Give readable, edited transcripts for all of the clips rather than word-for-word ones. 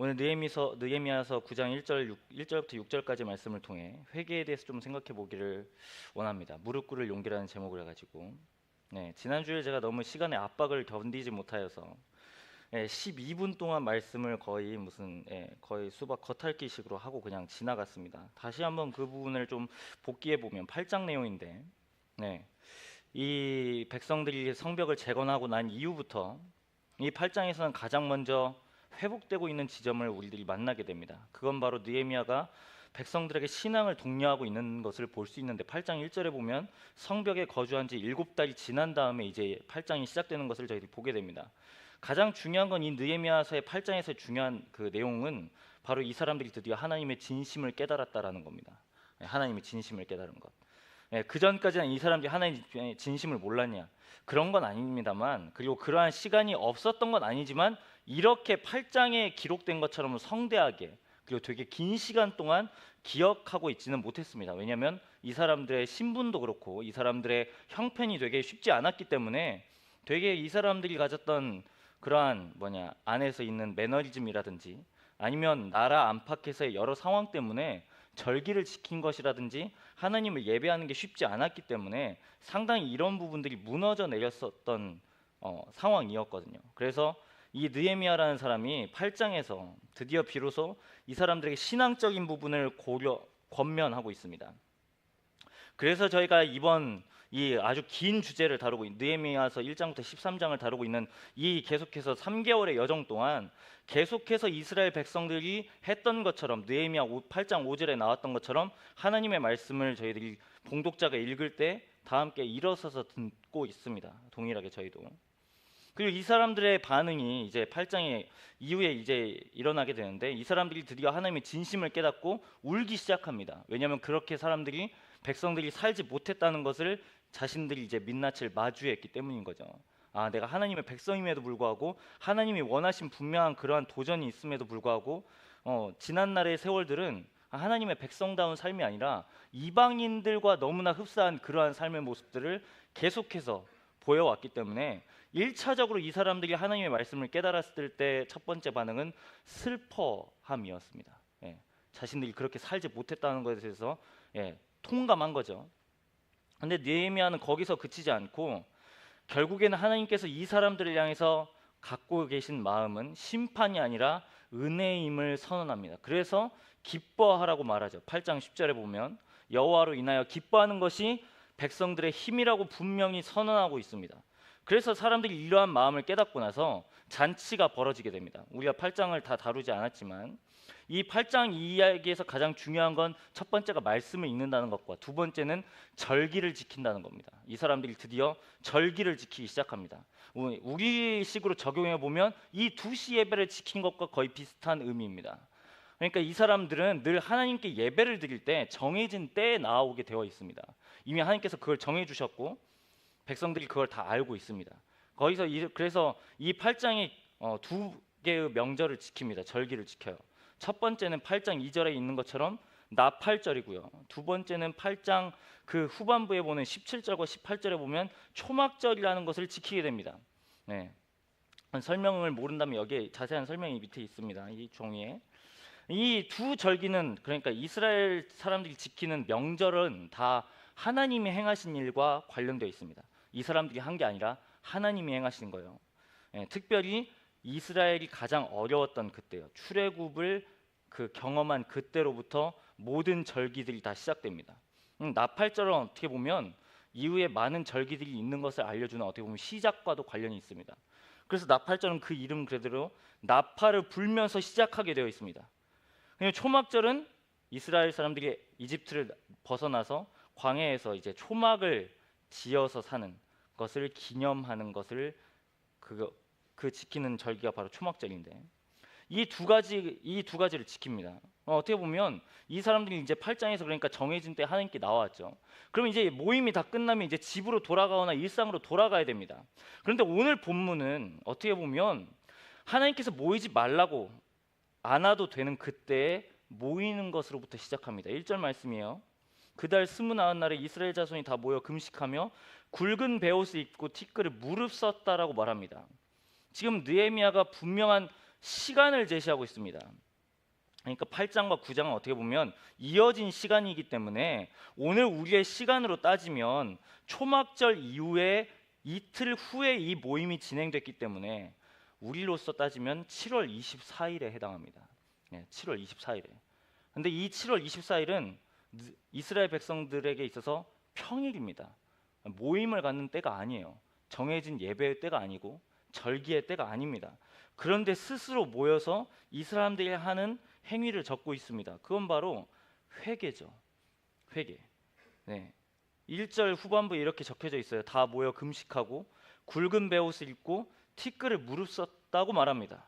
오늘 느헤미야서 9장 1절부터 6절까지 말씀을 통해 회개에 대해서 좀 생각해 보기를 원합니다. 무릎 꿇을 용기라는 제목을 해가지고 지난주에 제가 너무 시간의 압박을 견디지 못하여서 12분 동안 말씀을 거의 수박 겉핥기식으로 하고 그냥 지나갔습니다. 다시 한번 그 부분을 좀 복기해 보면 8장 내용인데 이 백성들이 성벽을 재건하고 난 이후부터 이 8장에서는 가장 먼저 회복되고 있는 지점을 우리들이 만나게 됩니다. 그건 바로 느헤미야가 백성들에게 신앙을 독려하고 있는 것을 볼 수 있는데 8장 1절에 보면 성벽에 거주한 지 7달이 지난 다음에 이제 8장이 시작되는 것을 저희들이 보게 됩니다. 가장 중요한 건 이 느헤미야서의 8장에서 중요한 그 내용은 바로 이 사람들이 드디어 하나님의 진심을 깨달았다라는 겁니다. 하나님의 진심을 깨달은 것. 그 전까지는 이 사람들이 하나님의 진심을 몰랐냐? 그런 건 아닙니다만, 그리고 그러한 시간이 없었던 건 아니지만 이렇게 8장에 기록된 것처럼 성대하게 그리고 되게 긴 시간 동안 기억하고 있지는 못했습니다. 왜냐하면 이 사람들의 신분도 그렇고 이 사람들의 형편이 되게 쉽지 않았기 때문에 되게 이 사람들이 가졌던 그러한 안에서 있는 매너리즘이라든지 아니면 나라 안팎에서의 여러 상황 때문에 절기를 지킨 것이라든지 하나님을 예배하는 게 쉽지 않았기 때문에 상당히 이런 부분들이 무너져 내렸었던 상황이었거든요. 그래서 이 느헤미야라는 사람이 8장에서 드디어 비로소 이 사람들에게 신앙적인 부분을 권면하고 있습니다. 그래서 저희가 이번 이 아주 긴 주제를 다루고 있는 느헤미야서 1장부터 13장을 다루고 있는 이 계속해서 3개월의 여정 동안 계속해서 이스라엘 백성들이 했던 것처럼 느헤미야 8장 5절에 나왔던 것처럼 하나님의 말씀을 저희들이 봉독자가 읽을 때 다 함께 일어서서 듣고 있습니다. 동일하게 저희도. 그리고 이 사람들의 반응이 이제 8장의 이후에 이제 일어나게 되는데 이 사람들이 드디어 하나님의 진심을 깨닫고 울기 시작합니다. 왜냐하면 그렇게 백성들이 살지 못했다는 것을 자신들이 이제 민낯을 마주했기 때문인 거죠. 아, 내가 하나님의 백성임에도 불구하고 하나님이 원하신 분명한 그러한 도전이 있음에도 불구하고 지난 날의 세월들은 하나님의 백성다운 삶이 아니라 이방인들과 너무나 흡사한 그러한 삶의 모습들을 계속해서 보여왔기 때문에 1차적으로 이 사람들이 하나님의 말씀을 깨달았을 때 첫 번째 반응은 슬퍼함이었습니다. 자신들이 그렇게 살지 못했다는 것에 대해서 통감한 거죠. 근데 느헤미야는 거기서 그치지 않고 결국에는 하나님께서 이 사람들을 향해서 갖고 계신 마음은 심판이 아니라 은혜임을 선언합니다. 그래서 기뻐하라고 말하죠. 8장 10절에 보면 여호와로 인하여 기뻐하는 것이 백성들의 힘이라고 분명히 선언하고 있습니다. 그래서 사람들이 이러한 마음을 깨닫고 나서 잔치가 벌어지게 됩니다. 우리가 8장을 다 다루지 않았지만 이 8장 이야기에서 가장 중요한 건 첫 번째가 말씀을 읽는다는 것과 두 번째는 절기를 지킨다는 겁니다. 이 사람들이 드디어 절기를 지키기 시작합니다. 우리식으로 적용해 보면 이 2시 예배를 지킨 것과 거의 비슷한 의미입니다. 그러니까 이 사람들은 늘 하나님께 예배를 드릴 때 정해진 때에 나오게 되어 있습니다. 이미 하나님께서 그걸 정해 주셨고 백성들이 그걸 다 알고 있습니다. 그래서 이 8장이 두 개의 명절을 지킵니다. 절기를 지켜요. 첫 번째는 8장 2절에 있는 것처럼 나팔절이고요. 두 번째는 8장 그 후반부에 보는 17절과 18절에 보면 초막절이라는 것을 지키게 됩니다. 설명을 모른다면 여기에 자세한 설명이 밑에 있습니다. 이 종이에. 이 두 절기는 그러니까 이스라엘 사람들이 지키는 명절은 다 하나님이 행하신 일과 관련되어 있습니다. 이 사람들이 한 게 아니라 하나님이 행하신 거예요. 특별히 이스라엘이 가장 어려웠던 그때요. 출애굽을 경험한 그때로부터 모든 절기들이 다 시작됩니다. 나팔절은 어떻게 보면 이후에 많은 절기들이 있는 것을 알려주는 어떻게 보면 시작과도 관련이 있습니다. 그래서 나팔절은 그 이름 그대로 나팔을 불면서 시작하게 되어 있습니다. 그리고 초막절은 이스라엘 사람들이 이집트를 벗어나서 광야에서 이제 초막을 지어서 사는 것을 기념하는 것을 지키는 절기가 바로 초막절인데 이 두 가지를 지킵니다. 어떻게 보면 이 사람들이 이제 8장에서 그러니까 정해진 때 하나님께 나왔죠. 그러면 이제 모임이 다 끝나면 이제 집으로 돌아가거나 일상으로 돌아가야 됩니다. 그런데 오늘 본문은 어떻게 보면 하나님께서 모이지 말라고 안 와도 되는 그때에 모이는 것으로부터 시작합니다. 1절 말씀이에요. 그달 29날에 이스라엘 자손이 다 모여 금식하며 굵은 베옷을 입고 티끌을 무릅 썼다라고 말합니다. 지금 느헤미야가 분명한 시간을 제시하고 있습니다. 그러니까 8장과 9장은 어떻게 보면 이어진 시간이기 때문에 오늘 우리의 시간으로 따지면 초막절 이후에 이틀 후에 이 모임이 진행됐기 때문에 우리로서 따지면 7월 24일에 해당합니다. 7월 24일에. 근데 이 7월 24일은 이스라엘 백성들에게 있어서 평일입니다. 모임을 갖는 때가 아니에요. 정해진 예배의 때가 아니고 절기의 때가 아닙니다. 그런데 스스로 모여서 이 사람들이 하는 행위를 적고 있습니다. 그건 바로 회개죠. 회개. 1절 후반부에 이렇게 적혀져 있어요. 다 모여 금식하고 굵은 베옷을 입고 티끌을 무릅썼다고 말합니다.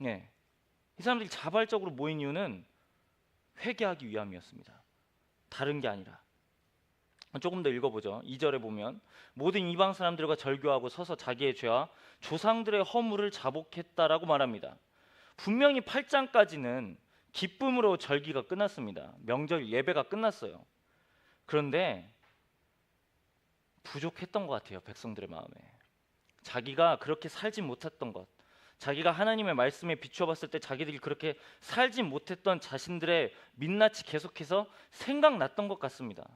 이 사람들이 자발적으로 모인 이유는 회개하기 위함이었습니다. 다른 게 아니라. 조금 더 읽어보죠. 2절에 보면 모든 이방 사람들과 절교하고 서서 자기의 죄와 조상들의 허물을 자복했다라고 말합니다. 분명히 8장까지는 기쁨으로 절기가 끝났습니다. 명절 예배가 끝났어요. 그런데 부족했던 것 같아요. 백성들의 마음에. 자기가 그렇게 살지 못했던 것, 자기가 하나님의 말씀에 비추어봤을 때 자기들이 그렇게 살지 못했던 자신들의 민낯이 계속해서 생각났던 것 같습니다.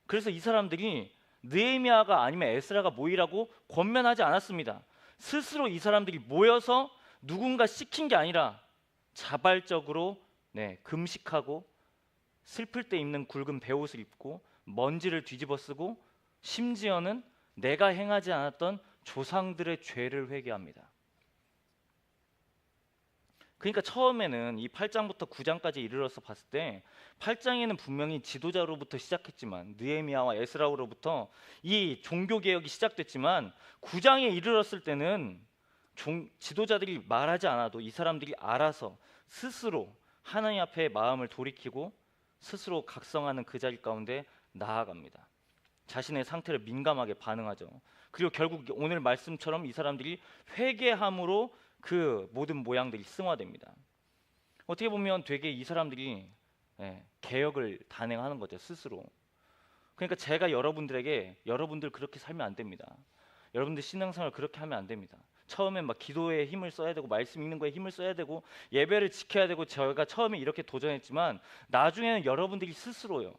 그래서 이 사람들이 느헤미야가 아니면 에스라가 모이라고 권면하지 않았습니다. 스스로 이 사람들이 모여서 누군가 시킨 게 아니라 자발적으로 금식하고 슬플 때 입는 굵은 베옷을 입고 먼지를 뒤집어 쓰고 심지어는 내가 행하지 않았던 조상들의 죄를 회개합니다. 그러니까 처음에는 이 8장부터 9장까지 이르러서 봤을 때 8장에는 분명히 지도자로부터 시작했지만 느헤미야와 에스라로부터 이 종교개혁이 시작됐지만 9장에 이르렀을 때는 지도자들이 말하지 않아도 이 사람들이 알아서 스스로 하나님 앞에 마음을 돌이키고 스스로 각성하는 그 자리 가운데 나아갑니다. 자신의 상태를 민감하게 반응하죠. 그리고 결국 오늘 말씀처럼 이 사람들이 회개함으로 그 모든 모양들이 승화됩니다. 어떻게 보면 되게 이 사람들이 개혁을 단행하는 거죠, 스스로. 그러니까 제가 여러분들에게 여러분들 그렇게 살면 안 됩니다. 여러분들 신앙생활 그렇게 하면 안 됩니다. 처음엔 막 기도에 힘을 써야 되고 말씀 읽는 거에 힘을 써야 되고 예배를 지켜야 되고 저희가 처음에 이렇게 도전했지만 나중에는 여러분들이 스스로요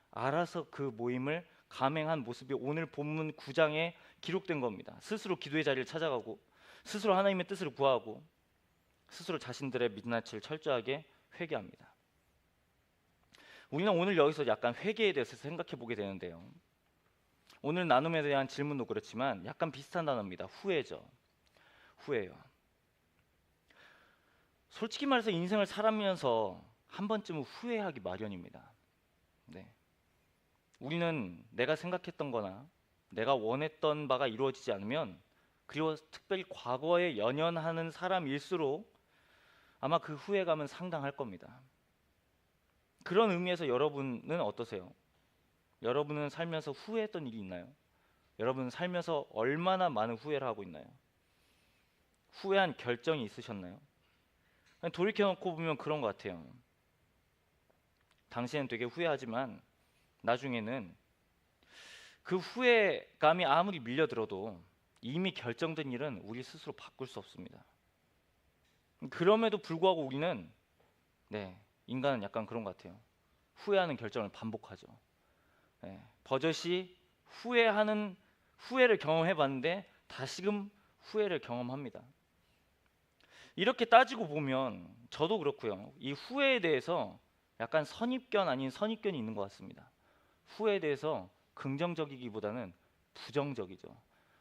알아서 그 모임을 감행한 모습이 오늘 본문 9장에 기록된 겁니다. 스스로 기도의 자리를 찾아가고 스스로 하나님의 뜻을 구하고 스스로 자신들의 민낯을 철저하게 회개합니다. 우리는 오늘 여기서 약간 회개에 대해서 생각해 보게 되는데요. 오늘 나눔에 대한 질문도 그렇지만 약간 비슷한 단어입니다. 후회죠. 후회요. 솔직히 말해서 인생을 살아가면서 한 번쯤은 후회하기 마련입니다. 우리는 내가 생각했던 거나 내가 원했던 바가 이루어지지 않으면 그리고 특별히 과거에 연연하는 사람일수록 아마 그 후회감은 상당할 겁니다. 그런 의미에서 여러분은 어떠세요? 여러분은 살면서 후회했던 일이 있나요? 여러분은 살면서 얼마나 많은 후회를 하고 있나요? 후회한 결정이 있으셨나요? 돌이켜놓고 보면 그런 것 같아요. 당시에는 되게 후회하지만 나중에는 그 후회감이 아무리 밀려들어도 이미 결정된 일은 우리 스스로 바꿀 수 없습니다. 그럼에도 불구하고 우리는 인간은 약간 그런 것 같아요. 후회하는 결정을 반복하죠. 버젓이 후회를 경험해봤는데 다시금 후회를 경험합니다. 이렇게 따지고 보면 저도 그렇고요. 이 후회에 대해서 약간 선입견 아닌 선입견이 있는 것 같습니다. 후회에 대해서 긍정적이기보다는 부정적이죠.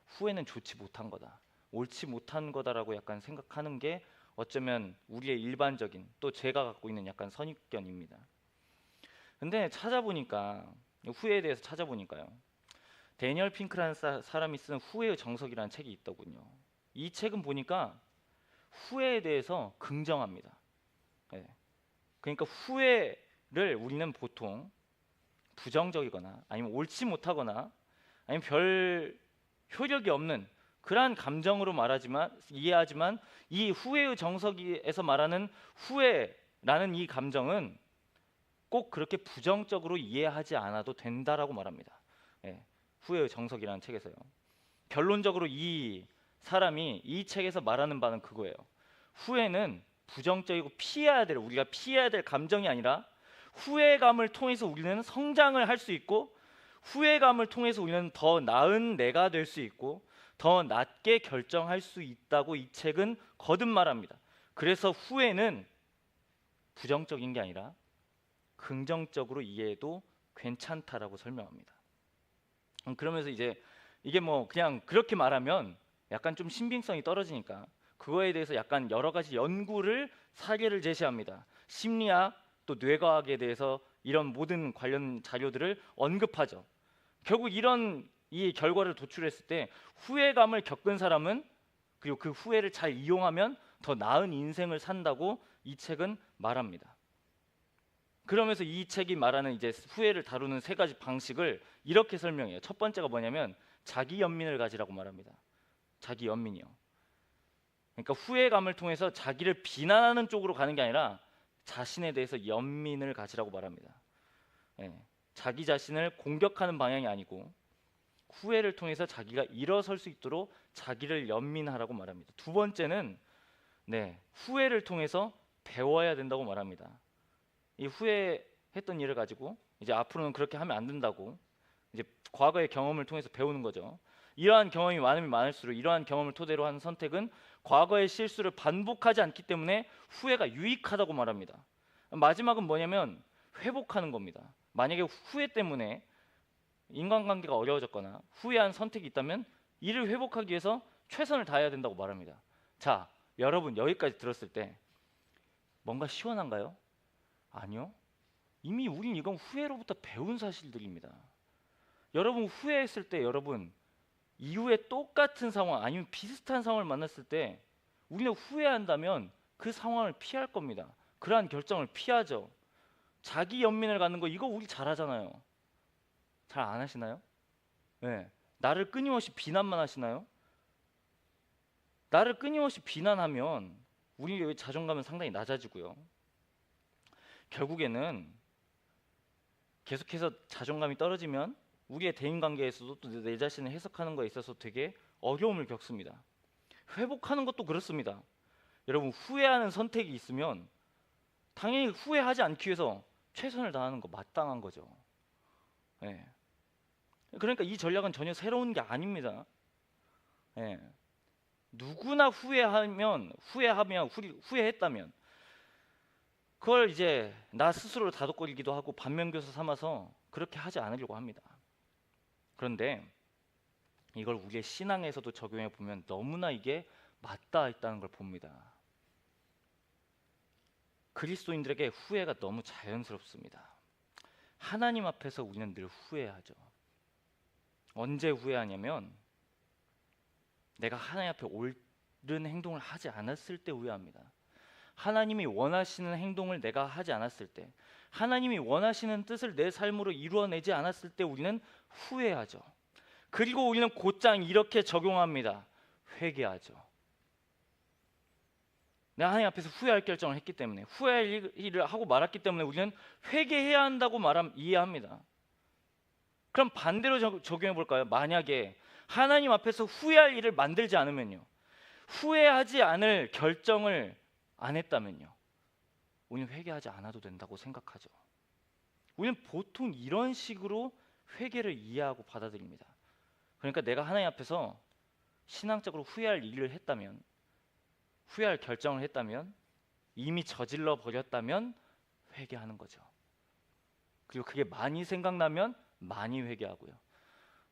후회는 좋지 못한 거다, 옳지 못한 거다라고 약간 생각하는 게 어쩌면 우리의 일반적인 또 제가 갖고 있는 약간 선입견입니다. 근데 찾아보니까 후회에 대해서 찾아보니까요. 데니얼 핑크라는 사람이 쓴 후회의 정석이라는 책이 있더군요. 이 책은 보니까 후회에 대해서 긍정합니다. 그러니까 후회를 우리는 보통 부정적이거나 아니면 옳지 못하거나 아니면 별 효력이 없는 그러한 감정으로 이해하지만 이 후회의 정석에서 말하는 후회라는 이 감정은 꼭 그렇게 부정적으로 이해하지 않아도 된다라고 말합니다. 후회의 정석이라는 책에서요. 결론적으로 이 사람이 이 책에서 말하는 바는 그거예요. 후회는 부정적이고 우리가 피해야 될 감정이 아니라 후회감을 통해서 우리는 성장을 할 수 있고 후회감을 통해서 우리는 더 나은 내가 될 수 있고 더 낫게 결정할 수 있다고 이 책은 거듭 말합니다. 그래서 후회는 부정적인 게 아니라 긍정적으로 이해해도 괜찮다라고 설명합니다. 그러면서 이제 이게 뭐 그냥 그렇게 말하면 약간 좀 신빙성이 떨어지니까 그거에 대해서 약간 여러 가지 연구를 사례를 제시합니다. 심리학 또 뇌과학에 대해서 이런 모든 관련 자료들을 언급하죠. 결국 이런 이 결과를 도출했을 때 후회감을 겪은 사람은 그리고 그 후회를 잘 이용하면 더 나은 인생을 산다고 이 책은 말합니다. 그러면서 이 책이 말하는 이제 후회를 다루는 세 가지 방식을 이렇게 설명해요. 첫 번째가 뭐냐면 자기 연민을 가지라고 말합니다. 자기 연민이요. 그러니까 후회감을 통해서 자기를 비난하는 쪽으로 가는 게 아니라 자신에 대해서 연민을 가지라고 말합니다. 예, 자기 자신을 공격하는 방향이 아니고 후회를 통해서 자기가 일어설 수 있도록 자기를 연민하라고 말합니다. 두 번째는 후회를 통해서 배워야 된다고 말합니다. 이 후회했던 일을 가지고 이제 앞으로는 그렇게 하면 안 된다고 이제 과거의 경험을 통해서 배우는 거죠. 이러한 경험이 많으면 많을수록 이러한 경험을 토대로 한 선택은 과거의 실수를 반복하지 않기 때문에 후회가 유익하다고 말합니다. 마지막은 뭐냐면 회복하는 겁니다. 만약에 후회 때문에 인간관계가 어려워졌거나 후회한 선택이 있다면 이를 회복하기 위해서 최선을 다해야 된다고 말합니다. 자, 여러분 여기까지 들었을 때 뭔가 시원한가요? 아니요. 이미 우린 이건 후회로부터 배운 사실들입니다. 여러분 후회했을 때 여러분 이후에 똑같은 상황 아니면 비슷한 상황을 만났을 때 우리는 후회한다면 그 상황을 피할 겁니다. 그러한 결정을 피하죠. 자기 연민을 갖는 거 이거 우리 잘하잖아요. 잘 안 하시나요? 네. 나를 끊임없이 비난만 하시나요? 나를 끊임없이 비난하면 우리의 자존감은 상당히 낮아지고요. 결국에는 계속해서 자존감이 떨어지면 우리의 대인관계에서도 또 내 자신을 해석하는 것에 있어서 되게 어려움을 겪습니다. 회복하는 것도 그렇습니다. 여러분 후회하는 선택이 있으면 당연히 후회하지 않기 위해서 최선을 다하는 거 마땅한 거죠. 네. 그러니까 이 전략은 전혀 새로운 게 아닙니다. 네. 누구나 후회했다면 그걸 이제 나 스스로 다독거리기도 하고 반면교사 삼아서 그렇게 하지 않으려고 합니다. 그런데 이걸 우리의 신앙에서도 적용해 보면 너무나 이게 맞닿아 있다는 걸 봅니다. 그리스도인들에게 후회가 너무 자연스럽습니다. 하나님 앞에서 우리는 늘 후회하죠. 언제 후회하냐면 내가 하나님 앞에 옳은 행동을 하지 않았을 때 후회합니다. 하나님이 원하시는 행동을 내가 하지 않았을 때, 하나님이 원하시는 뜻을 내 삶으로 이루어내지 않았을 때 우리는 후회하죠. 그리고 우리는 곧장 이렇게 적용합니다. 회개하죠. 내가 하나님 앞에서 후회할 결정을 했기 때문에, 후회할 일을 하고 말았기 때문에 우리는 회개해야 한다고 이해합니다. 그럼 반대로 적용해 볼까요? 만약에 하나님 앞에서 후회할 일을 만들지 않으면요, 후회하지 않을 결정을 안 했다면요, 우리는 회개하지 않아도 된다고 생각하죠. 우리는 보통 이런 식으로 회개를 이해하고 받아들입니다. 그러니까 내가 하나님 앞에서 신앙적으로 후회할 일을 했다면, 후회할 결정을 했다면, 이미 저질러 버렸다면 회개하는 거죠. 그리고 그게 많이 생각나면 많이 회개하고요,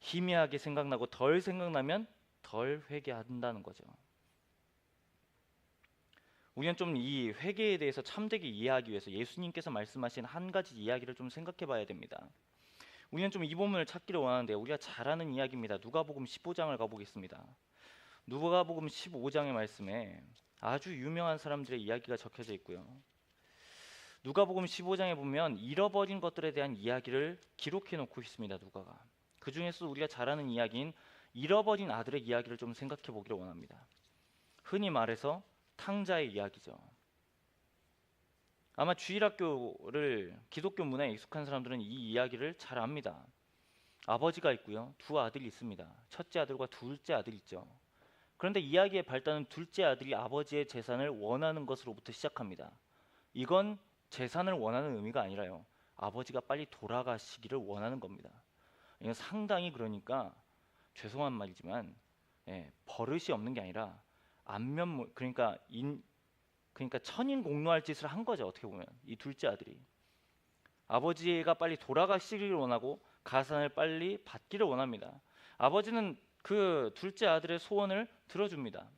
희미하게 생각나고 덜 생각나면 덜 회개한다는 거죠. 우리는 좀 이 회개에 대해서 참되게 이해하기 위해서 예수님께서 말씀하신 한 가지 이야기를 좀 생각해 봐야 됩니다. 우리는 좀 이 본문을 찾기를 원하는데 우리가 잘 아는 이야기입니다. 누가복음 15장을 가보겠습니다. 누가복음 15장의 말씀에 아주 유명한 사람들의 이야기가 적혀져 있고요. 누가복음 15장에 보면 잃어버린 것들에 대한 이야기를 기록해 놓고 있습니다. 누가가. 그 중에서 우리가 잘 아는 이야기인 잃어버린 아들의 이야기를 좀 생각해 보기를 원합니다. 흔히 말해서 탕자의 이야기죠. 아마 주일학교를 기독교 문화에 익숙한 사람들은 이 이야기를 잘 압니다. 아버지가 있고요, 두 아들이 있습니다. 첫째 아들과 둘째 아들 있죠. 그런데 이야기의 발단은 둘째 아들이 아버지의 재산을 원하는 것으로부터 시작합니다. 이건 재산을 원하는 의미가 아니라요, 아버지가 빨리 돌아가시기를 원하는 겁니다. 이건 상당히, 그러니까 죄송한 말이지만, 버릇이 없는 게 아니라 안면, 그러니까 천인공노할 짓을 한 거죠. 어떻게 보면 이 둘째 아들이 아버지가 빨리 돌아가시기를 원하고 가산을 빨리 받기를 원합니다. 아버지는 그 둘째 아들의 소원을 들어줍니다.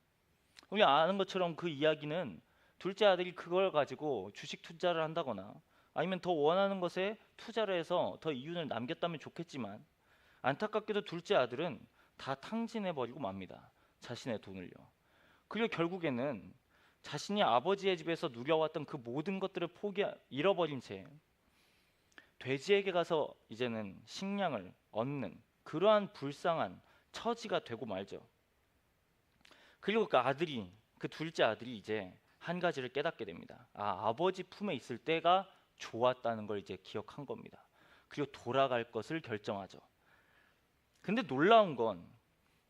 우리 아는 것처럼 그 이야기는 둘째 아들이 그걸 가지고 주식 투자를 한다거나 아니면 더 원하는 것에 투자를 해서 더 이윤을 남겼다면 좋겠지만, 안타깝게도 둘째 아들은 다 탕진해버리고 맙니다. 자신의 돈을요. 그리고 결국에는 자신이 아버지의 집에서 누려왔던 그 모든 것들을 잃어버린 채 돼지에게 가서 이제는 식량을 얻는 그러한 불쌍한 처지가 되고 말죠. 그리고 그 둘째 아들이 이제 한 가지를 깨닫게 됩니다. 아버지 품에 있을 때가 좋았다는 걸 이제 기억한 겁니다. 그리고 돌아갈 것을 결정하죠. 근데 놀라운 건,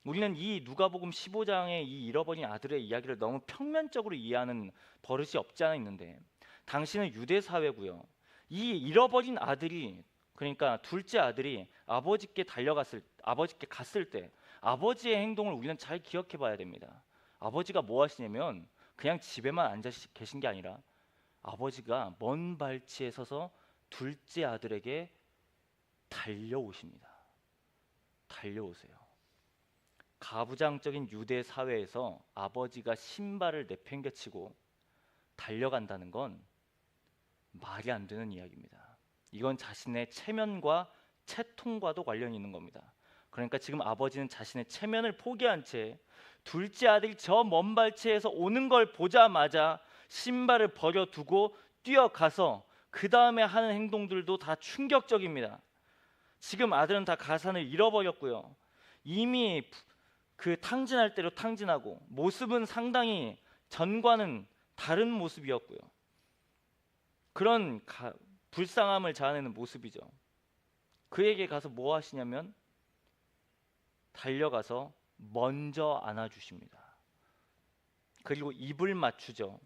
우리는 이 누가복음 15장의 이 잃어버린 아들의 이야기를 너무 평면적으로 이해하는 버릇이 없지 않아 있는데, 당시는 유대 사회고요, 이 잃어버린 아들이, 그러니까 둘째 아들이 아버지께 갔을 때 아버지의 행동을 우리는 잘 기억해 봐야 됩니다. 아버지가 뭐 하시냐면 그냥 집에만 앉아 계신 게 아니라 아버지가 먼 발치에 서서 둘째 아들에게 달려오십니다. 달려오세요. 가부장적인 유대 사회에서 아버지가 신발을 내팽개치고 달려간다는 건 말이 안 되는 이야기입니다. 이건 자신의 체면과 채통과도 관련이 있는 겁니다. 그러니까 지금 아버지는 자신의 체면을 포기한 채 둘째 아들이 저 먼 발치에서 오는 걸 보자마자 신발을 버려두고 뛰어가서 그 다음에 하는 행동들도 다 충격적입니다. 지금 아들은 다 가산을 잃어버렸고요, 이미 그 탕진할 대로 탕진하고 모습은 상당히 전과는 다른 모습이었고요, 그런 불쌍함을 자아내는 모습이죠. 그에게 가서 뭐 하시냐면 달려가서 먼저 안아주십니다. 그리고 입을 맞추죠.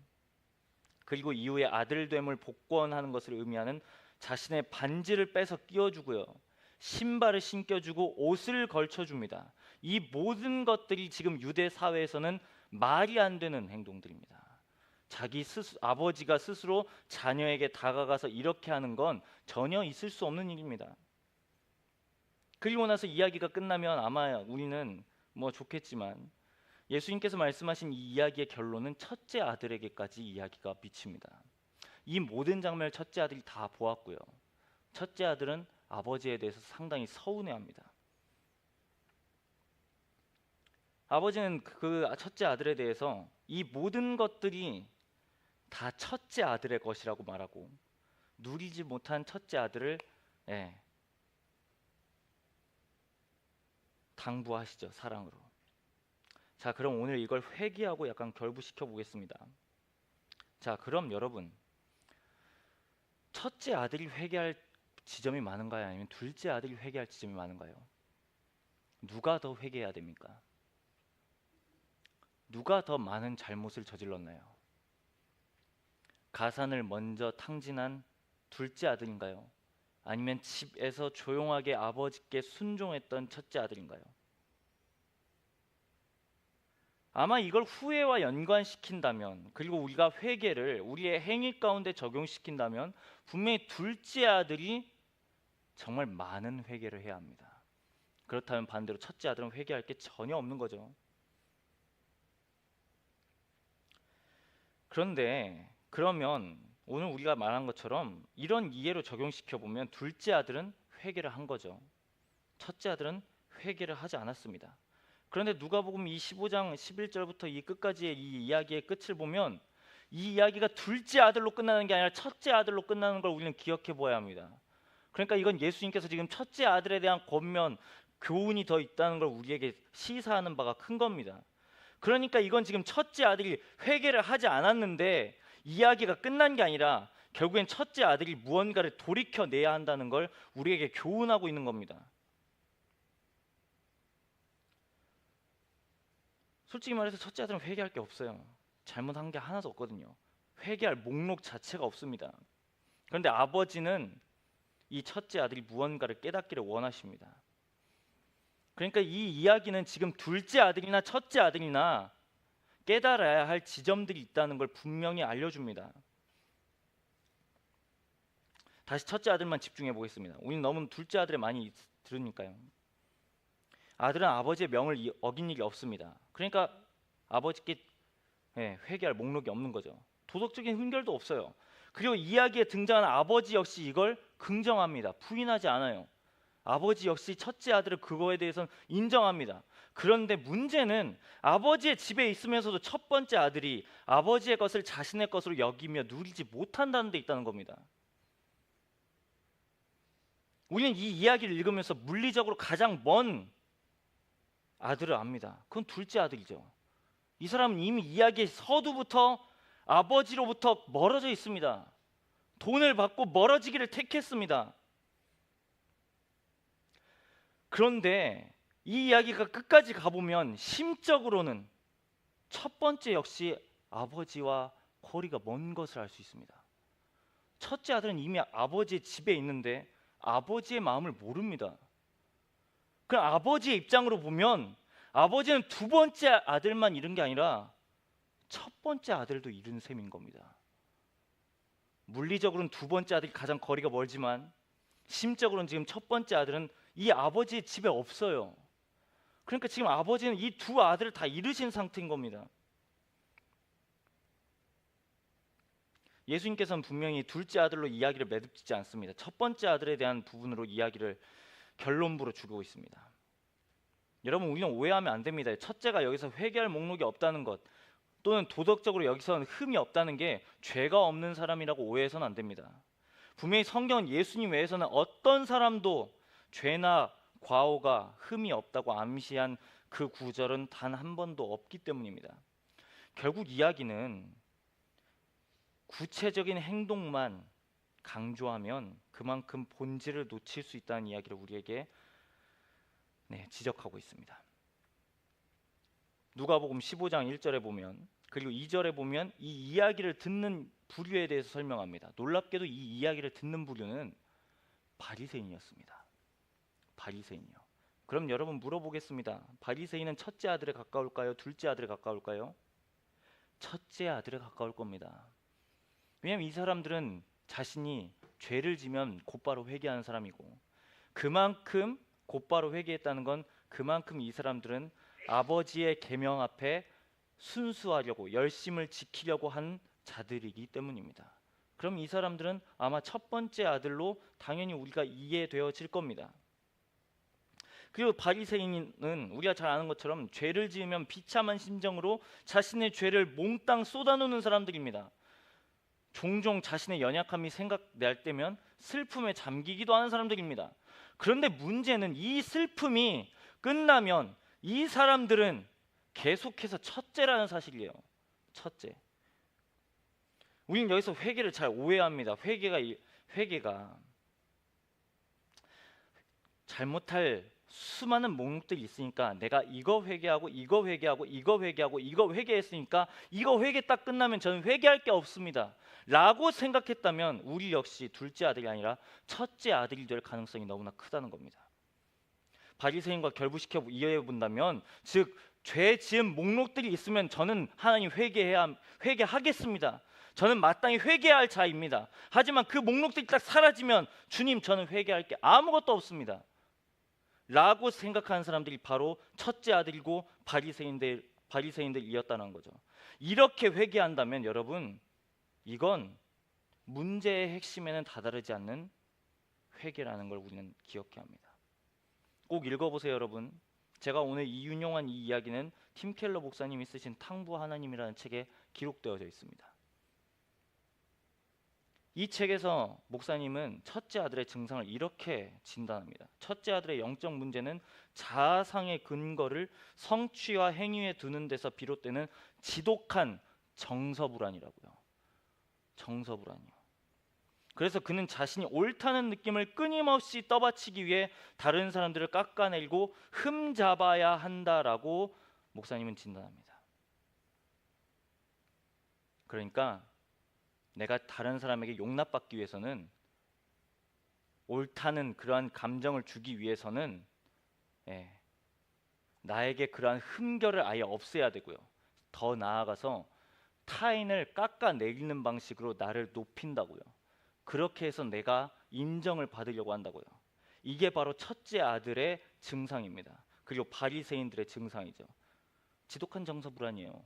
그리고 이후에 아들됨을 복권하는 것을 의미하는 자신의 반지를 빼서 끼워주고요, 신발을 신겨주고 옷을 걸쳐줍니다. 이 모든 것들이 지금 유대 사회에서는 말이 안 되는 행동들입니다. 아버지가 스스로 자녀에게 다가가서 이렇게 하는 건 전혀 있을 수 없는 일입니다. 그리고 나서 이야기가 끝나면 아마 우리는 뭐 좋겠지만, 예수님께서 말씀하신 이 이야기의 결론은 첫째 아들에게까지 이야기가 미칩니다. 이 모든 장면을 첫째 아들이 다 보았고요, 첫째 아들은 아버지에 대해서 상당히 서운해합니다. 아버지는 그 첫째 아들에 대해서 이 모든 것들이 다 첫째 아들의 것이라고 말하고 누리지 못한 첫째 아들을 당부하시죠, 사랑으로. 자, 그럼 오늘 이걸 회귀하고 약간 결부시켜 보겠습니다. 자, 그럼 여러분, 첫째 아들이 회개할 지점이 많은가요? 아니면 둘째 아들이 회개할 지점이 많은가요? 누가 더 회개해야 됩니까? 누가 더 많은 잘못을 저질렀나요? 가산을 먼저 탕진한 둘째 아들인가요? 아니면 집에서 조용하게 아버지께 순종했던 첫째 아들인가요? 아마 이걸 후회와 연관시킨다면, 그리고 우리가 회개를 우리의 행위 가운데 적용시킨다면 분명히 둘째 아들이 정말 많은 회개를 해야 합니다. 그렇다면 반대로 첫째 아들은 회개할 게 전혀 없는 거죠. 그런데 그러면 오늘 우리가 말한 것처럼 이런 이해로 적용시켜 보면 둘째 아들은 회개를 한 거죠. 첫째 아들은 회개를 하지 않았습니다. 그런데 누가복음 이 15장 11절부터 이 끝까지의 이 이야기의 끝을 보면 이 이야기가 둘째 아들로 끝나는 게 아니라 첫째 아들로 끝나는 걸 우리는 기억해 보아야 합니다. 그러니까 이건 예수님께서 지금 첫째 아들에 대한 권면, 교훈이 더 있다는 걸 우리에게 시사하는 바가 큰 겁니다. 그러니까 이건 지금 첫째 아들이 회개를 하지 않았는데 이야기가 끝난 게 아니라 결국엔 첫째 아들이 무언가를 돌이켜내야 한다는 걸 우리에게 교훈하고 있는 겁니다. 솔직히 말해서 첫째 아들은 회개할 게 없어요. 잘못한 게 하나도 없거든요. 회개할 목록 자체가 없습니다. 그런데 아버지는 이 첫째 아들이 무언가를 깨닫기를 원하십니다. 그러니까 이 이야기는 지금 둘째 아들이나 첫째 아들이나 깨달아야 할 지점들이 있다는 걸 분명히 알려줍니다. 다시 첫째 아들만 집중해 보겠습니다. 우리는 너무 둘째 아들에 많이 들으니까요. 아들은 아버지의 명을 어긴 일이 없습니다. 그러니까 아버지께 회개할 목록이 없는 거죠. 도덕적인 훈결도 없어요. 그리고 이야기에 등장하는 아버지 역시 이걸 긍정합니다. 부인하지 않아요. 아버지 역시 첫째 아들의 그거에 대해서는 인정합니다. 그런데 문제는 아버지의 집에 있으면서도 첫 번째 아들이 아버지의 것을 자신의 것으로 여기며 누리지 못한다는 데 있다는 겁니다. 우리는 이 이야기를 읽으면서 물리적으로 가장 먼 아들을 압니다. 그건 둘째 아들이죠. 이 사람은 이미 이야기의 서두부터 아버지로부터 멀어져 있습니다. 돈을 받고 멀어지기를 택했습니다. 그런데 이 이야기가 끝까지 가보면 심적으로는 첫 번째 역시 아버지와 거리가 먼 것을 알 수 있습니다. 첫째 아들은 이미 아버지의 집에 있는데 아버지의 마음을 모릅니다. 그럼 아버지의 입장으로 보면 아버지는 두 번째 아들만 잃은 게 아니라 첫 번째 아들도 잃은 셈인 겁니다. 물리적으로는 두 번째 아들이 가장 거리가 멀지만 심적으로는 지금 첫 번째 아들은 이 아버지의 집에 없어요. 그러니까 지금 아버지는 이 두 아들을 다 잃으신 상태인 겁니다. 예수님께서는 분명히 둘째 아들로 이야기를 매듭짓지 않습니다. 첫 번째 아들에 대한 부분으로 이야기를 결론부로 주고 있습니다. 여러분, 우리는 오해하면 안 됩니다. 첫째가 여기서 회개할 목록이 없다는 것 또는 도덕적으로 여기서는 흠이 없다는 게 죄가 없는 사람이라고 오해해서는 안 됩니다. 분명히 성경은 예수님 외에서는 어떤 사람도 죄나 과오가 흠이 없다고 암시한 그 구절은 단 한 번도 없기 때문입니다. 결국 이야기는 구체적인 행동만 강조하면 그만큼 본질을 놓칠 수 있다는 이야기를 우리에게 지적하고 있습니다. 누가복음 15장 1절에 보면 그리고 2절에 보면 이 이야기를 듣는 부류에 대해서 설명합니다. 놀랍게도 이 이야기를 듣는 부류는 바리새인이었습니다. 바리새인이요. 그럼 여러분 물어보겠습니다. 바리새인은 첫째 아들에 가까울까요? 둘째 아들에 가까울까요? 첫째 아들에 가까울 겁니다. 왜냐하면 이 사람들은 자신이 죄를 지면 곧바로 회개하는 사람이고 그만큼 곧바로 회개했다는 건 그만큼 이 사람들은 아버지의 계명 앞에 순수하려고 열심을 지키려고 한 자들이기 때문입니다. 그럼 이 사람들은 아마 첫 번째 아들로 당연히 우리가 이해되어질 겁니다. 그리고 바리새인은 우리가 잘 아는 것처럼 죄를 지으면 비참한 심정으로 자신의 죄를 몽땅 쏟아놓는 사람들입니다. 종종 자신의 연약함이 생각날 때면 슬픔에 잠기기도 하는 사람들입니다. 그런데 문제는 이 슬픔이 끝나면 이 사람들은 계속해서 첫째라는 사실이에요. 첫째. 우리는 여기서 회개를 잘 오해합니다. 회개가 잘못할 수많은 목록들이 있으니까 내가 이거 회개하고 이거 회개하고 이거 회개하고 이거 회개했으니까 이거 회개 딱 끝나면 저는 회개할 게 없습니다 라고 생각했다면 우리 역시 둘째 아들이 아니라 첫째 아들이 될 가능성이 너무나 크다는 겁니다. 바리새인과 결부시켜 이해해 본다면 즉 죄 지은 목록들이 있으면 저는 하나님 회개하겠습니다. 저는 마땅히 회개해야 할 자입니다. 하지만 그 목록들이 딱 사라지면 주님 저는 회개할 게 아무것도 없습니다 라고 생각하는 사람들이 바로 첫째 아들이고 바리새인들이었다는 거죠. 이렇게 회개한다면 여러분 이건 문제의 핵심에는 다다르지 않는 회개라는 걸 우리는 기억해야 합니다. 꼭 읽어보세요 여러분. 제가 오늘 인용한 이 이야기는 팀 켈러 목사님이 쓰신 탕부 하나님이라는 책에 기록되어져 있습니다. 이 책에서 목사님은 첫째 아들의 증상을 이렇게 진단합니다. 첫째 아들의 영적 문제는 자아상의 근거를 성취와 행위에 두는 데서 비롯되는 지독한 정서불안이라고요. 정서불안이요. 그래서 그는 자신이 옳다는 느낌을 끊임없이 떠받치기 위해 다른 사람들을 깎아내리고 흠잡아야 한다라고 목사님은 진단합니다. 그러니까 내가 다른 사람에게 용납받기 위해서는, 옳다는 그러한 감정을 주기 위해서는, 예, 나에게 그러한 흠결을 아예 없애야 되고요. 더 나아가서 타인을 깎아내리는 방식으로 나를 높인다고요. 그렇게 해서 내가 인정을 받으려고 한다고요. 이게 바로 첫째 아들의 증상입니다. 그리고 바리새인들의 증상이죠. 지독한 정서불안이에요.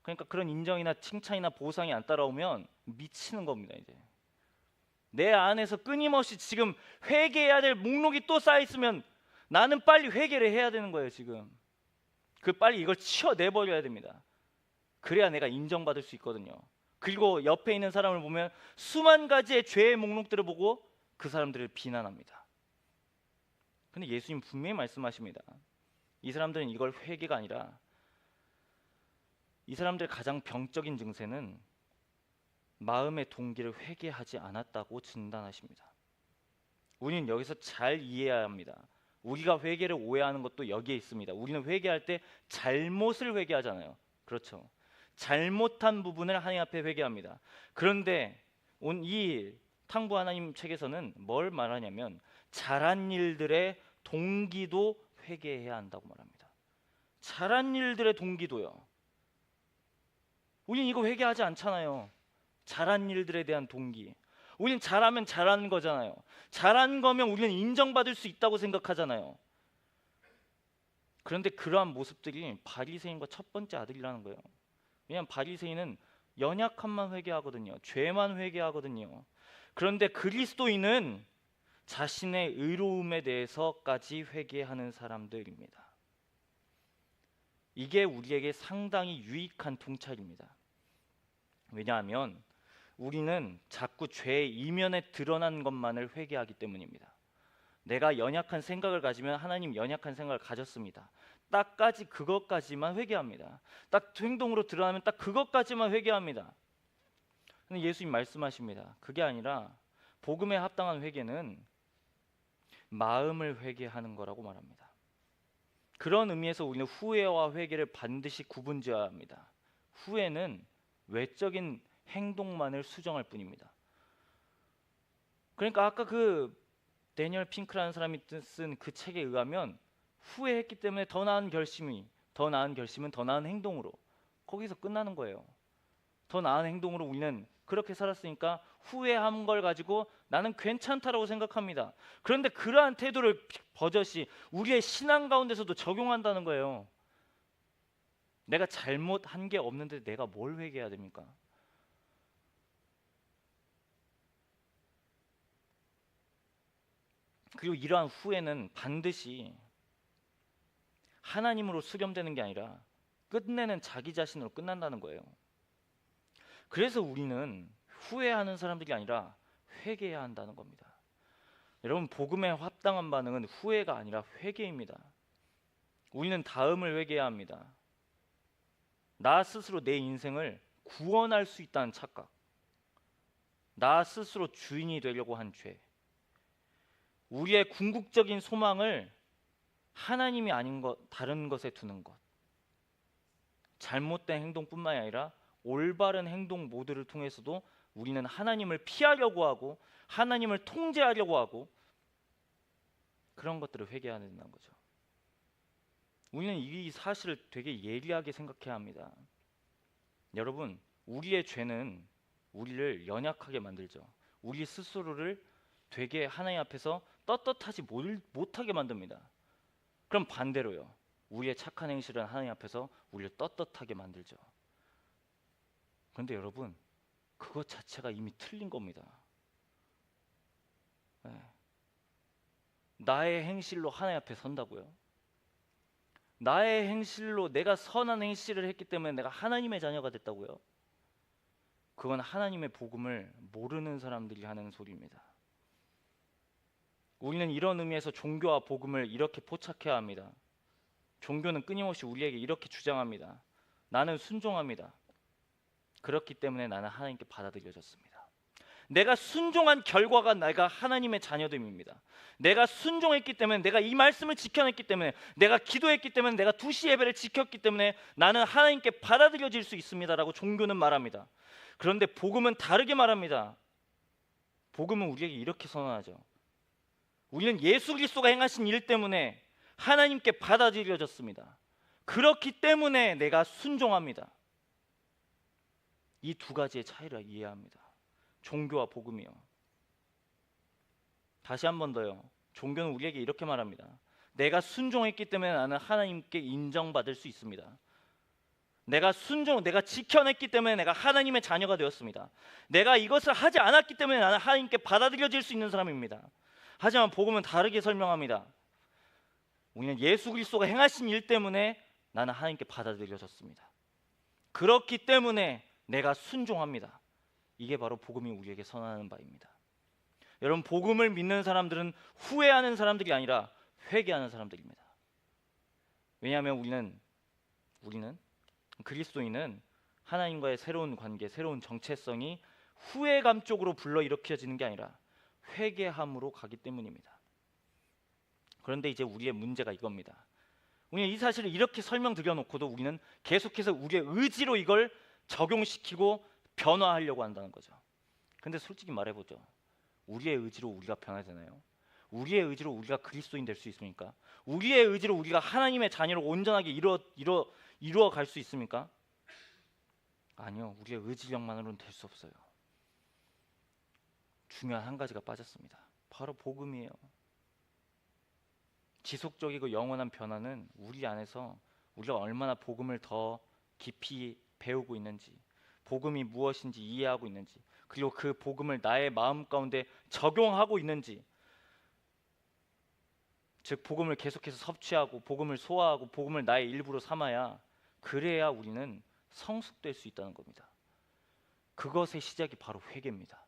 그러니까 그런 인정이나 칭찬이나 보상이 안 따라오면 미치는 겁니다. 이제 내 안에서 끊임없이 지금 회개해야 될 목록이 또 쌓여 있으면 나는 빨리 회개를 해야 되는 거예요. 지금 빨리 이걸 치워내버려야 됩니다. 그래야 내가 인정받을 수 있거든요. 그리고 옆에 있는 사람을 보면 수만 가지의 죄의 목록들을 보고 그 사람들을 비난합니다. 근데 예수님 분명히 말씀하십니다. 이 사람들은 이걸 회개가 아니라, 이 사람들의 가장 병적인 증세는 마음의 동기를 회개하지 않았다고 진단하십니다. 우리는 여기서 잘 이해해야 합니다. 우리가 회개를 오해하는 것도 여기에 있습니다. 우리는 회개할 때 잘못을 회개하잖아요. 그렇죠. 잘못한 부분을 하나님 앞에 회개합니다. 그런데 이 탕부 하나님 책에서는 뭘 말하냐면 잘한 일들의 동기도 회개해야 한다고 말합니다. 잘한 일들의 동기도요. 우리는 이거 회개하지 않잖아요. 잘한 일들에 대한 동기. 우리는 잘하면 잘하는 거잖아요. 잘한 거면 우리는 인정받을 수 있다고 생각하잖아요. 그런데 그러한 모습들이 바리새인과 첫 번째 아들이라는 거예요. 왜냐하면 바리새인은 연약함만 회개하거든요. 죄만 회개하거든요. 그런데 그리스도인은 자신의 의로움에 대해서까지 회개하는 사람들입니다. 이게 우리에게 상당히 유익한 통찰입니다. 왜냐하면 우리는 자꾸 죄의 이면에 드러난 것만을 회개하기 때문입니다. 내가 연약한 생각을 가지면 하나님 연약한 생각을 가졌습니다. 딱까지 그것까지만 회개합니다. 딱 행동으로 드러나면 딱 그것까지만 회개합니다. 근데 예수님 말씀하십니다. 그게 아니라 복음에 합당한 회개는 마음을 회개하는 거라고 말합니다. 그런 의미에서 우리는 후회와 회개를 반드시 구분지어야 합니다. 후회는 외적인 행동만을 수정할 뿐입니다. 그러니까 아까 그 데니얼 핑크라는 사람이 쓴 그 책에 의하면 후회했기 때문에 더 나은 결심은 더 나은 행동으로, 거기서 끝나는 거예요. 더 나은 행동으로 우리는 그렇게 살았으니까 후회한 걸 가지고 나는 괜찮다라고 생각합니다. 그런데 그러한 태도를 버젓이 우리의 신앙 가운데서도 적용한다는 거예요. 내가 잘못한 게 없는데 내가 뭘 회개해야 됩니까? 그리고 이러한 후회는 반드시 하나님으로 수렴되는 게 아니라 끝내는 자기 자신으로 끝난다는 거예요. 그래서 우리는 후회하는 사람들이 아니라 회개해야 한다는 겁니다. 여러분, 복음에 합당한 반응은 후회가 아니라 회개입니다. 우리는 다음을 회개해야 합니다. 나 스스로 내 인생을 구원할 수 있다는 착각, 나 스스로 주인이 되려고 한 죄, 우리의 궁극적인 소망을 하나님이 아닌 것, 다른 것에 두는 것, 잘못된 행동뿐만이 아니라 올바른 행동 모두를 통해서도 우리는 하나님을 피하려고 하고 하나님을 통제하려고 하고 그런 것들을 회개해야 된다는 거죠. 우리는 이 사실을 되게 예리하게 생각해야 합니다. 여러분, 우리의 죄는 우리를 연약하게 만들죠. 우리 스스로를 되게 하나님 앞에서 떳떳하지 못하게 만듭니다. 그럼 반대로요, 우리의 착한 행실은 하나님 앞에서 우리를 떳떳하게 만들죠. 그런데 여러분, 그것 자체가 이미 틀린 겁니다. 네. 나의 행실로 하나님 앞에 선다고요? 나의 행실로 내가 선한 행실을 했기 때문에 내가 하나님의 자녀가 됐다고요? 그건 하나님의 복음을 모르는 사람들이 하는 소리입니다. 우리는 이런 의미에서 종교와 복음을 이렇게 포착해야 합니다. 종교는 끊임없이 우리에게 이렇게 주장합니다. 나는 순종합니다. 그렇기 때문에 나는 하나님께 받아들여졌습니다. 내가 순종한 결과가 내가 하나님의 자녀됨입니다. 내가 순종했기 때문에, 내가 이 말씀을 지켜냈기 때문에, 내가 기도했기 때문에, 내가 2시 예배를 지켰기 때문에 나는 하나님께 받아들여질 수 있습니다라고 종교는 말합니다. 그런데 복음은 다르게 말합니다. 복음은 우리에게 이렇게 선언하죠. 우리는 예수 그리스도가 행하신 일 때문에 하나님께 받아들여졌습니다. 그렇기 때문에 내가 순종합니다. 이 두 가지의 차이를 이해합니다. 종교와 복음이요. 다시 한 번 더요. 종교는 우리에게 이렇게 말합니다. 내가 순종했기 때문에 나는 하나님께 인정받을 수 있습니다. 내가 지켜냈기 때문에 내가 하나님의 자녀가 되었습니다. 내가 이것을 하지 않았기 때문에 나는 하나님께 받아들여질 수 있는 사람입니다. 하지만 복음은 다르게 설명합니다. 우리는 예수 그리스도가 행하신 일 때문에 나는 하나님께 받아들여졌습니다. 그렇기 때문에 내가 순종합니다. 이게 바로 복음이 우리에게 선언하는 바입니다. 여러분, 복음을 믿는 사람들은 후회하는 사람들이 아니라 회개하는 사람들입니다. 왜냐하면 우리는 그리스도인은 하나님과의 새로운 관계, 새로운 정체성이 후회감 쪽으로 불러일으켜지는 게 아니라 회개함으로 가기 때문입니다. 그런데 이제 우리의 문제가 이겁니다. 우리는 이 사실을 이렇게 설명드려놓고도 우리는 계속해서 우리의 의지로 이걸 적용시키고 변화하려고 한다는 거죠. 근데 솔직히 말해보죠. 우리의 의지로 우리가 변화되나요? 우리의 의지로 우리가 그리스도인 될 수 있습니까? 우리의 의지로 우리가 하나님의 자녀로 온전하게 이루어 갈 수 있습니까? 아니요. 우리의 의지력만으로는 될 수 없어요. 중요한 한 가지가 빠졌습니다. 바로 복음이에요. 지속적이고 영원한 변화는 우리 안에서 우리가 얼마나 복음을 더 깊이 배우고 있는지, 복음이 무엇인지 이해하고 있는지, 그리고 그 복음을 나의 마음 가운데 적용하고 있는지, 즉 복음을 계속해서 섭취하고 복음을 소화하고 복음을 나의 일부로 삼아야, 그래야 우리는 성숙될 수 있다는 겁니다. 그것의 시작이 바로 회개입니다.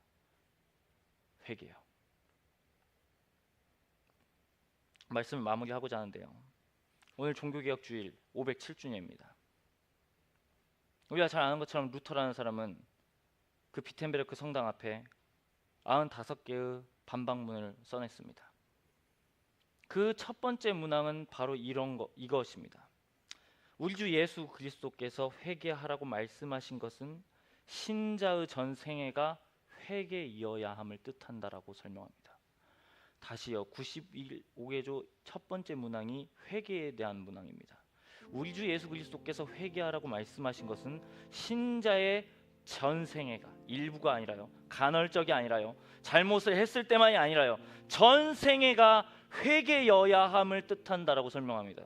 회개요. 말씀을 마무리하고자 하는데요. 오늘 종교개혁 주일 507주년입니다. 우리가 잘 아는 것처럼 루터라는 사람은 그 비텐베르크 성당 앞에 95개의 반박문을 써냈습니다. 그 첫 번째 문항은 바로 이것입니다. 우리 주 예수 그리스도께서 회개하라고 말씀하신 것은 신자의 전 생애가 회개이어야 함을 뜻한다라고 설명합니다. 다시요. 95개조 첫 번째 문항이 회개에 대한 문항입니다. 우리 주 예수 그리스도께서 회개하라고 말씀하신 것은 신자의 전 생애가, 일부가 아니라요, 간헐적이 아니라요, 잘못을 했을 때만이 아니라요, 전 생애가 회개여야 함을 뜻한다라고 설명합니다.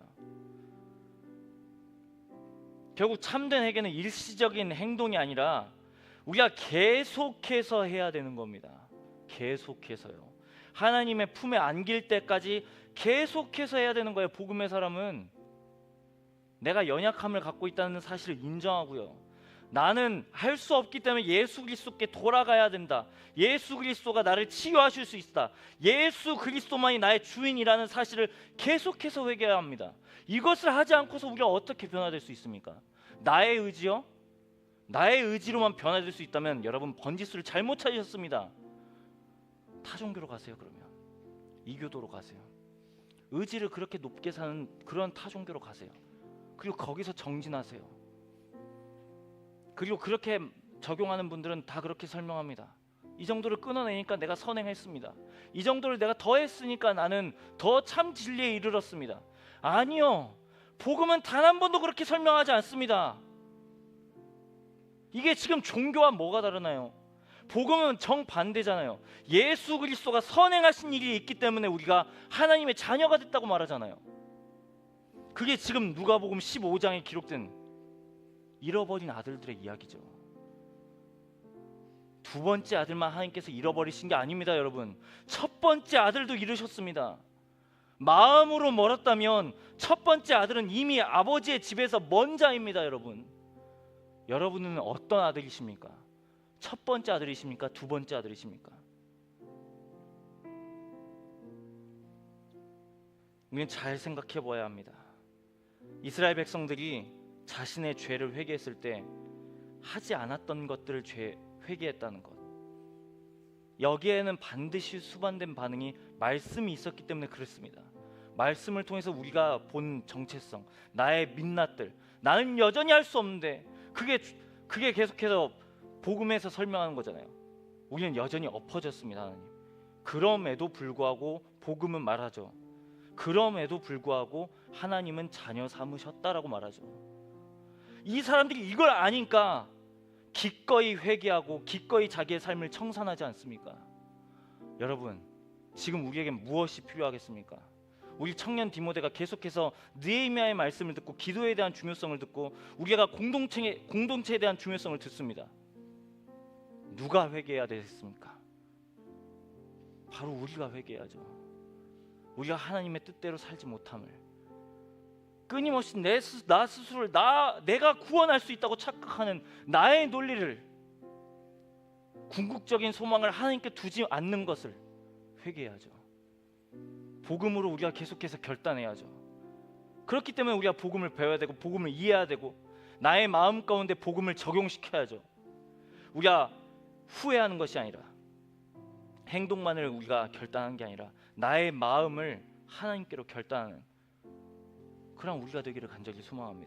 결국 참된 회개는 일시적인 행동이 아니라 우리가 계속해서 해야 되는 겁니다. 계속해서요. 하나님의 품에 안길 때까지 계속해서 해야 되는 거예요. 복음의 사람은 내가 연약함을 갖고 있다는 사실을 인정하고요. 나는 할 수 없기 때문에 예수 그리스도께 돌아가야 된다. 예수 그리스도가 나를 치유하실 수 있다. 예수 그리스도만이 나의 주인이라는 사실을 계속해서 회개해야 합니다. 이것을 하지 않고서 우리가 어떻게 변화될 수 있습니까? 나의 의지요? 나의 의지로만 변화될 수 있다면 여러분 번지수를 잘못 찾으셨습니다. 타종교로 가세요. 그러면 이교도로 가세요. 의지를 그렇게 높게 사는 그런 타종교로 가세요. 그리고 거기서 정진하세요. 그리고 그렇게 적용하는 분들은 다 그렇게 설명합니다. 이 정도를 끊어내니까 내가 선행했습니다. 이 정도를 내가 더 했으니까 나는 더 참 진리에 이르렀습니다. 아니요. 복음은 단 한 번도 그렇게 설명하지 않습니다. 이게 지금 종교와 뭐가 다르나요? 복음은 정반대잖아요. 예수 그리스도가 선행하신 일이 있기 때문에 우리가 하나님의 자녀가 됐다고 말하잖아요. 그게 지금 누가복음 15장에 기록된 잃어버린 아들들의 이야기죠. 두 번째 아들만 하나님께서 잃어버리신 게 아닙니다. 여러분, 첫 번째 아들도 잃으셨습니다. 마음으로 멀었다면 첫 번째 아들은 이미 아버지의 집에서 먼 자입니다. 여러분은 어떤 아들이십니까? 첫 번째 아들이십니까? 두 번째 아들이십니까? 우리는 잘 생각해 봐야 합니다. 이스라엘 백성들이 자신의 죄를 회개했을 때 하지 않았던 것들을 회개했다는 것, 여기에는 반드시 수반된 반응이 말씀이 있었기 때문에 그렇습니다. 말씀을 통해서 우리가 본 정체성, 나의 민낯들, 나는 여전히 할 수 없는데 그게 계속해서 복음에서 설명하는 거잖아요. 우리는 여전히 엎어졌습니다, 하나님. 그럼에도 불구하고 복음은 말하죠. 그럼에도 불구하고 하나님은 자녀 삼으셨다라고 말하죠. 이 사람들이 이걸 아니까 기꺼이 회개하고 기꺼이 자기의 삶을 청산하지 않습니까? 여러분, 지금 우리에게 무엇이 필요하겠습니까? 우리 청년 디모데가 계속해서 느헤미야의 말씀을 듣고 기도에 대한 중요성을 듣고 우리가 공동체에 대한 중요성을 듣습니다. 누가 회개해야 되겠습니까? 바로 우리가 회개해야죠. 우리가 하나님의 뜻대로 살지 못함을, 끊임없이 나 스스로를 내가 구원할 수 있다고 착각하는 나의 논리를, 궁극적인 소망을 하나님께 두지 않는 것을 회개해야죠. 복음으로 우리가 계속해서 결단해야죠. 그렇기 때문에 우리가 복음을 배워야 되고 복음을 이해해야 되고 나의 마음 가운데 복음을 적용시켜야죠. 우리가 후회하는 것이 아니라, 행동만을 우리가 결단하는 게 아니라 나의 마음을 하나님께로 결단하는 그런 우리가 되기를 간절히 소망합니다.